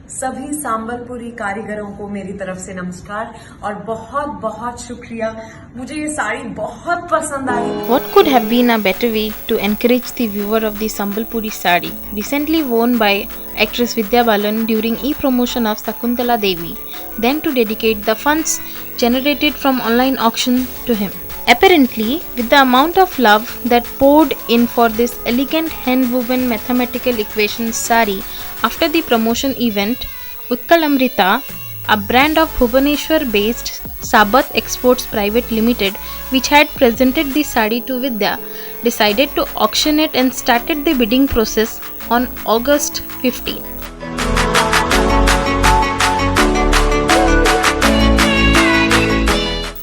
सभी संबलपुरी कारीगरों को मेरी तरफ से नमस्कार और बहुत बहुत शुक्रिया। मुझे ये साड़ी बहुत पसंद आई। What could have been a better way to encourage the viewer of the Sambalpuri sari recently worn by actress Vidya Balan during e-promotion of Shakuntala Devi than to dedicate the funds generated from online auction to him? Apparently, with the amount of love that poured in for this elegant hand-woven mathematical equation sari after the promotion event, Utkal Amrita, a brand of Bhubaneswar-based Sabath Exports Private Limited, which had presented the sari to Vidya, decided to auction it and started the bidding process on August 15.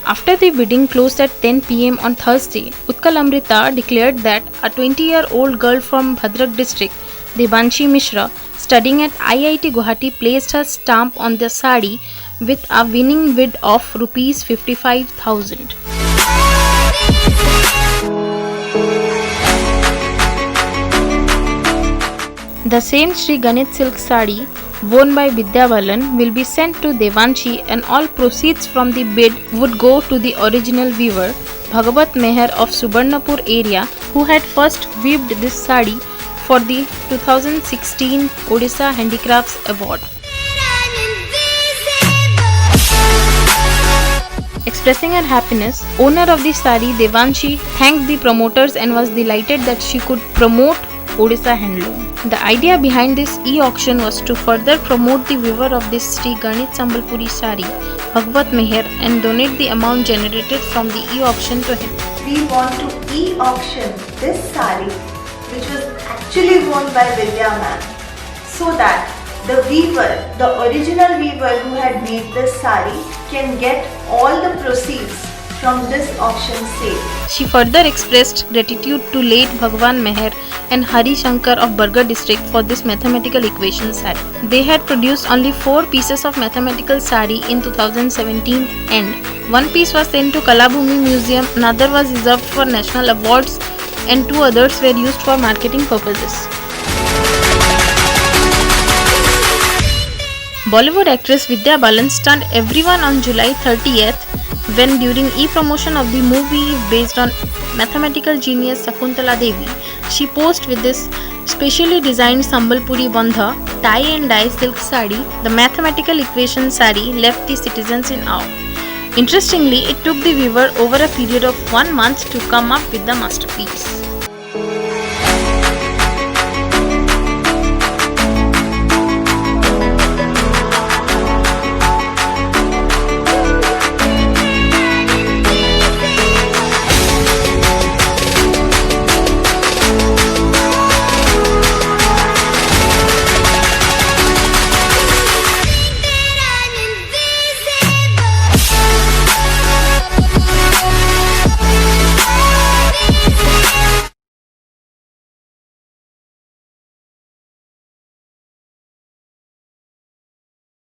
After the bidding closed at 10 pm on Thursday, Utkal Amrita declared that a 20-year-old girl from Bhadrak district, Devanshi Mishra, studying at IIT Guwahati, placed her stamp on the sari with a winning bid of Rs 55,000. The same Sri Ganit silk sari worn by Vidya Balan will be sent to Devanshi, and all proceeds from the bid would go to the original weaver, Bhagavat Meher of Subarnapur area, who had first weaved this sari for the 2016 Odisha Handicrafts Award. Expressing her happiness, owner of the sari, Devanshi, thanked the promoters and was delighted that she could promote Odisha handloom. The idea behind this e-auction was to further promote the weaver of this Sri Ganit Sambalpuri sari, Bhagavat Meher, and donate the amount generated from the e-auction to him. We want to e-auction this sari, which was actually worn by Vidya ma'am, so that the weaver, the original weaver who had made this sari, can get all the proceeds from this auction sale. She further expressed gratitude to late Bhagwan Meher and Hari Shankar of Bargarh district for this mathematical equation sari. They had produced only 4 pieces of mathematical sari in 2017 and one piece was sent to Kalabhumi Museum, another was reserved for national awards and 2 others were used for marketing purposes. Bollywood actress Vidya Balan stunned everyone on July 30th when, during e-promotion of the movie based on mathematical genius Shakuntala Devi, she posed with this specially designed Sambalpuri Bandha tie and dye silk sari. The mathematical equation sari left the citizens in awe. Interestingly, it took the weaver over a period of 1 month to come up with the masterpiece.